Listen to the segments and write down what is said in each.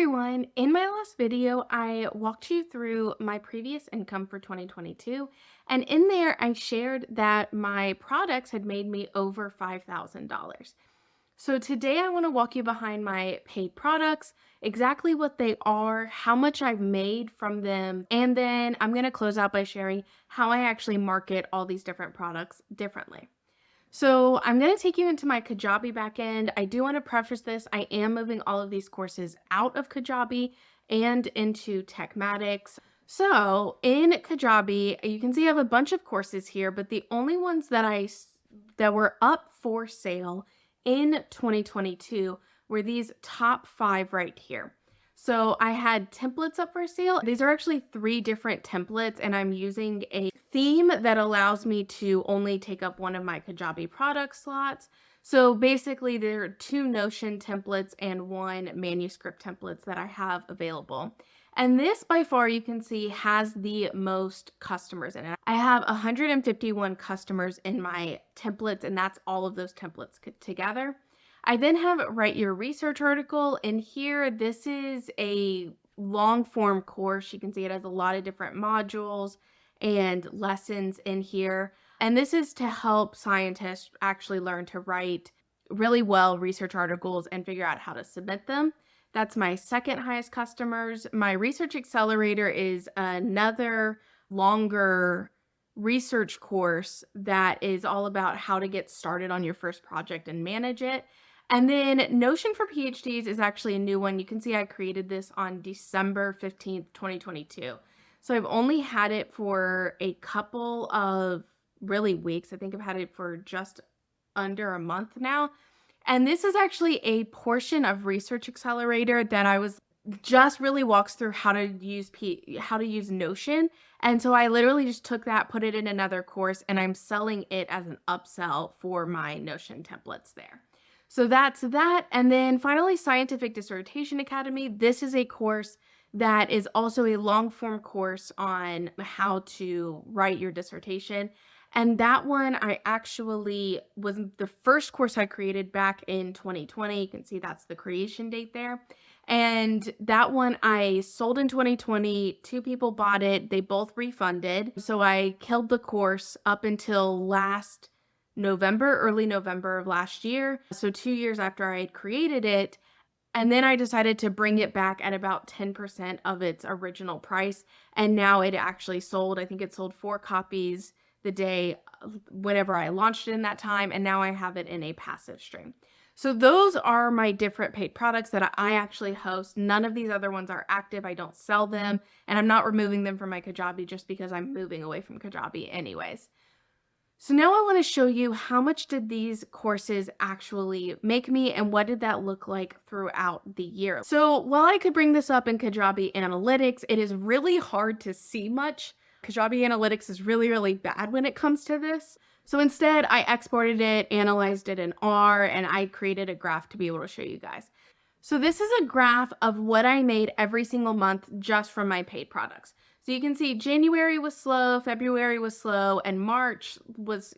everyone! In my last video, I walked you through my previous income for 2022, and in there I shared that my products had made me over $5,000. So today I want to walk you behind my paid products, exactly what they are, how much I've made from them, and then I'm going to close out by sharing how I actually market all these different products differently. So I'm going to take you into my Kajabi backend. I do want to preface this. I am moving all of these courses out of Kajabi and into Techmatics. So in Kajabi, you can see I have a bunch of courses here, but the only ones that were up for sale in 2022 were these top 5 right here. So I had templates up for sale. These are actually 3 different templates, and I'm using a theme that allows me to only take up one of my Kajabi product slots. So basically there are 2 Notion templates and 1 manuscript templates that I have available. And this by far you can see has the most customers in it. I have 151 customers in my templates, and that's all of those templates together. I then have Write Your Research article, and here this is a long form course. You can see it has a lot of different modules and lessons in here. And this is to help scientists actually learn to write really well research articles and figure out how to submit them. That's my second highest customers. My Research Accelerator is another longer research course that is all about how to get started on your first project and manage it. And then Notion for PhDs is actually a new one. You can see I created this on December 15th, 2022. So I've only had it for a couple of really weeks. I think I've had it for just under a month now. And this is actually a portion of Research Accelerator that I was just really walks through how to use Notion. And so I literally just took that, put it in another course, and I'm selling it as an upsell for my Notion templates there. So that's that. And then finally, Scientific Dissertation Academy. This is a course that is also a long form course on how to write your dissertation. And that one I actually was the first course I created back in 2020. You can see that's the creation date there. And that one I sold in 2020. 2 people bought it. They both refunded. So I killed the course up until early November of last year. So 2 years after I had created it. And then I decided to bring it back at about 10% of its original price. And now it actually sold. I think it sold 4 copies the day whenever I launched it in that time. And now I have it in a passive stream. So those are my different paid products that I actually host. None of these other ones are active. I don't sell them. And I'm not removing them from my Kajabi just because I'm moving away from Kajabi anyways. So now I want to show you how much did these courses actually make me and what did that look like throughout the year. So while I could bring this up in Kajabi Analytics, it is really hard to see much. Kajabi Analytics is really, really bad when it comes to this. So instead, I exported it, analyzed it in R, and I created a graph to be able to show you guys. So this is a graph of what I made every single month just from my paid products. So you can see January was slow, February was slow, and March was,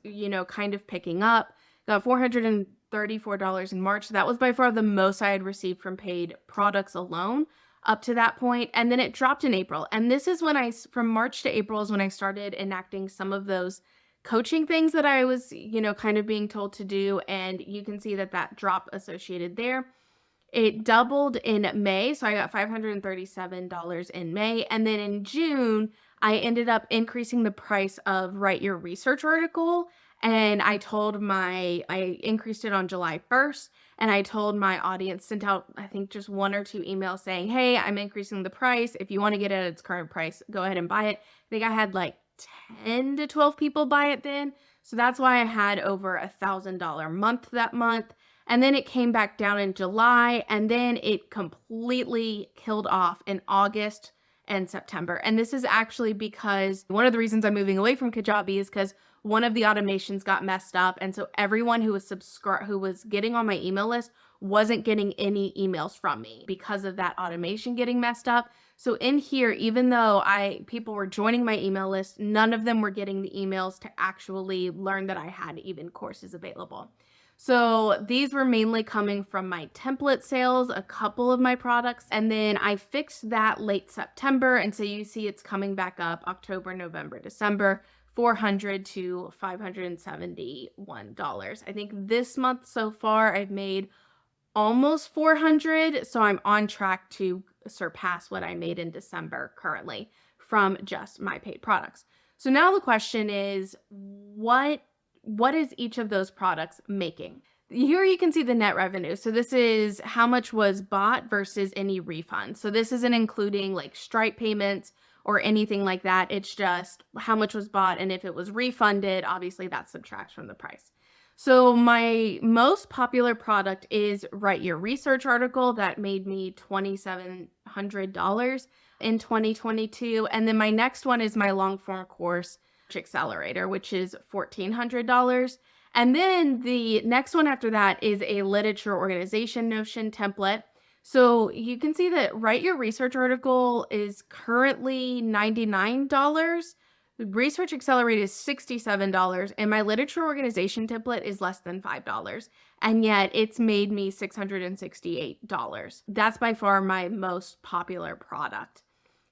kind of picking up. Got $434 in March. That was by far the most I had received from paid products alone up to that point. And then it dropped in April. And this is when from March to April is when I started enacting some of those coaching things that I was, kind of being told to do. And you can see that drop associated there. It doubled in May, so I got $537 in May. And then in June, I ended up increasing the price of Write Your Research article. And I increased it on July 1st. And I told my audience, sent out, I think, just 1 or 2 emails saying, hey, I'm increasing the price. If you want to get it at its current price, go ahead and buy it. I think I had like 10 to 12 people buy it then. So that's why I had over $1,000 month that month. And then it came back down in July, and then it completely killed off in August and September. And this is actually because one of the reasons I'm moving away from Kajabi is because one of the automations got messed up. And so everyone who was getting on my email list wasn't getting any emails from me because of that automation getting messed up. So in here, even though people were joining my email list, none of them were getting the emails to actually learn that I had even courses available. So these were mainly coming from my template sales, a couple of my products, and then I fixed that late September. And so you see it's coming back up October, November, December, $400 to $571. I think this month so far I've made almost 400, so I'm on track to surpass what I made in December currently from just my paid products. So now the question is, what is each of those products making? Here you can see the net revenue. So this is how much was bought versus any refund. So this isn't including like Stripe payments or anything like that. It's just how much was bought, and if it was refunded, obviously that subtracts from the price. So my most popular product is Write Your Research article that made me $2,700 in 2022. And then my next one is my long form course accelerator, which is $1,400. And then the next one after that is a literature organization Notion template. So you can see that Write Your Research article is currently $99. The Research Accelerator is $67, and my literature organization template is less than $5. And yet it's made me $668. That's by far my most popular product.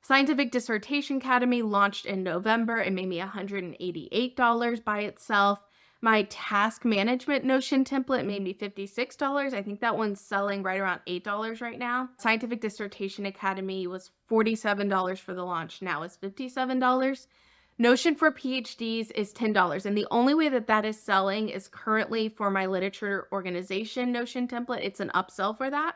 Scientific Dissertation Academy launched in November. It made me $188 by itself. My task management Notion template made me $56. I think that one's selling right around $8 right now. Scientific Dissertation Academy was $47 for the launch. Now it's $57. Notion for PhDs is $10. And the only way that that is selling is currently for my literature organization Notion template. It's an upsell for that.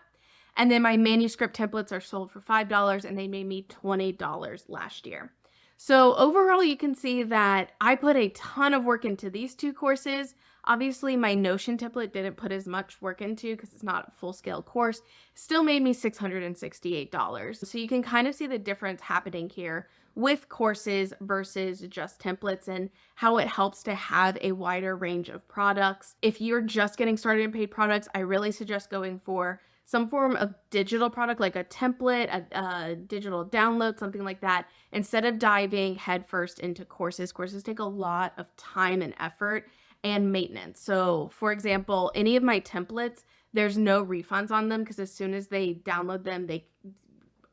And then my manuscript templates are sold for $5, and they made me $20 last year. So overall, you can see that I put a ton of work into these two courses. Obviously, my Notion template didn't put as much work into because it's not a full-scale course. Still made me $668. So you can kind of see the difference happening here with courses versus just templates, and how it helps to have a wider range of products. If you're just getting started in paid products, I really suggest going for some form of digital product like a template, a digital download, something like that, instead of diving headfirst into courses. Courses take a lot of time and effort and maintenance. So for example, any of my templates, there's no refunds on them because as soon as they download them,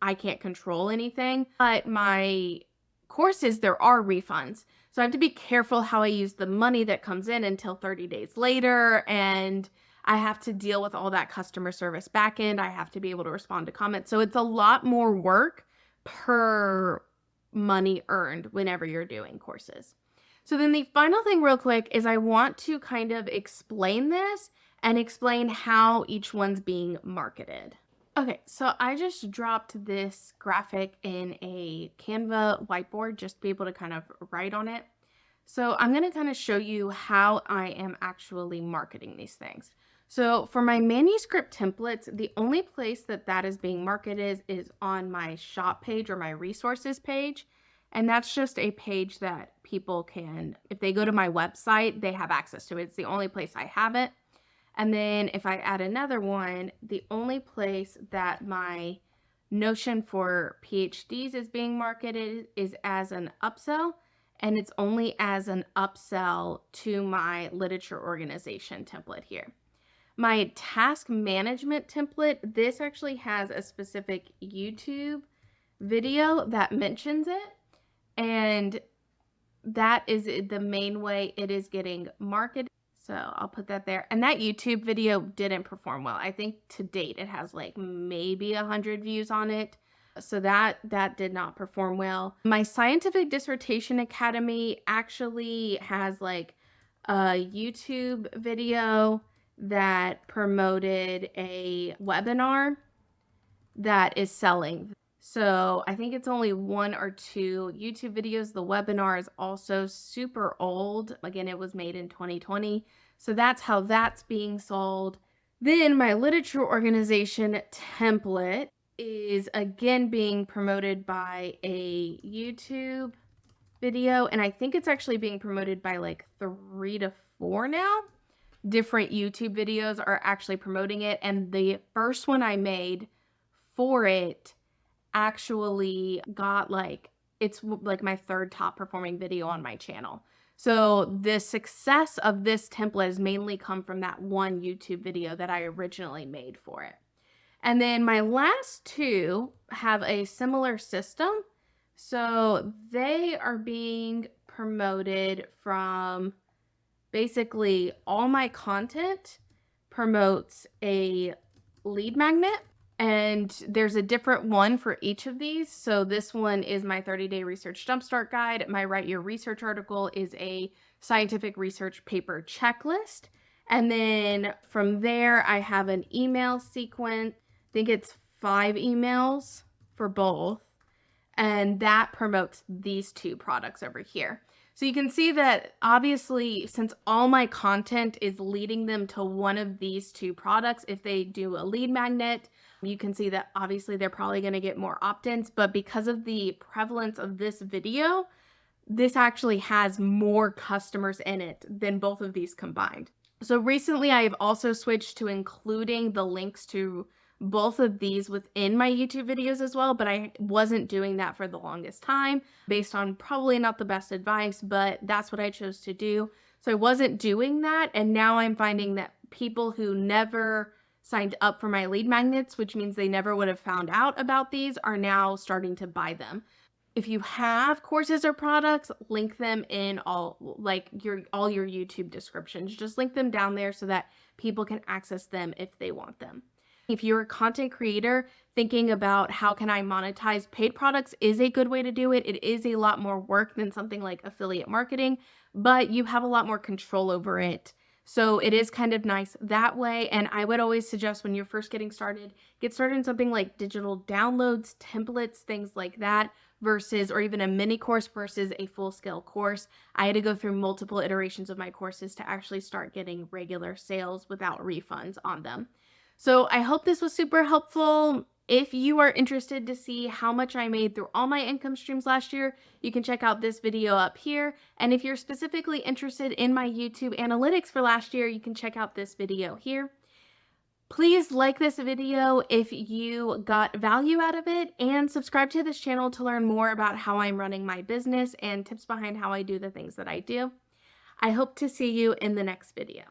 I can't control anything. But my courses, there are refunds. So I have to be careful how I use the money that comes in until 30 days later. And I have to deal with all that customer service backend. I have to be able to respond to comments. So it's a lot more work per money earned whenever you're doing courses. So then the final thing real quick is I want to kind of explain this and explain how each one's being marketed. Okay, so I just dropped this graphic in a Canva whiteboard just to be able to kind of write on it. So I'm going to kind of show you how I am actually marketing these things. So for my manuscript templates, the only place that that is being marketed is on my shop page or my resources page. And that's just a page that people can, if they go to my website, they have access to it. It's the only place I have it. And then if I add another one, the only place that my Notion for PhDs is being marketed is as an upsell, and it's only as an upsell to my literature organization template here. My task management template, this actually has a specific YouTube video that mentions it, and that is the main way it is getting marketed. So I'll put that there. And that YouTube video didn't perform well. I think to date it has like maybe 100 views on it. So that did not perform well. My Scientific Dissertation Academy actually has like a YouTube video that promoted a webinar that is selling. So I think it's only 1 or 2 YouTube videos. The webinar is also super old. Again, it was made in 2020. So that's how that's being sold. Then my literature organization template is again being promoted by a YouTube video. And I think it's actually being promoted by like 3 to 4 now. Different YouTube videos are actually promoting it. And the first one I made for it actually got like, it's like my 3rd top performing video on my channel. So the success of this template has mainly come from that one YouTube video that I originally made for it. And then my last two have a similar system. So they are being promoted from basically all my content promotes a lead magnet, and there's a different one for each of these. So this one is my 30-day research jumpstart guide. My Write Your Research article is a scientific research paper checklist. And then from there, I have an email sequence. I think it's 5 emails for both. And that promotes these two products over here. So you can see that obviously, since all my content is leading them to one of these two products, if they do a lead magnet, you can see that obviously they're probably going to get more opt-ins, but because of the prevalence of this video, this actually has more customers in it than both of these combined. So recently I have also switched to including the links to both of these within my YouTube videos as well, but I wasn't doing that for the longest time based on probably not the best advice, but that's what I chose to do. So I wasn't doing that, and now I'm finding that people who never signed up for my lead magnets, which means they never would have found out about these, are now starting to buy them. If you have courses or products, link them in all your YouTube descriptions. Just link them down there so that people can access them if they want them. If you're a content creator thinking about how can I monetize, paid products is a good way to do it. It is a lot more work than something like affiliate marketing, but you have a lot more control over it. So it is kind of nice that way. And I would always suggest when you're first getting started, get started in something like digital downloads, templates, things like that, versus, or even a mini course versus a full scale course. I had to go through multiple iterations of my courses to actually start getting regular sales without refunds on them. So I hope this was super helpful. If you are interested to see how much I made through all my income streams last year, you can check out this video up here. And if you're specifically interested in my YouTube analytics for last year, you can check out this video here. Please like this video if you got value out of it, and subscribe to this channel to learn more about how I'm running my business and tips behind how I do the things that I do. I hope to see you in the next video.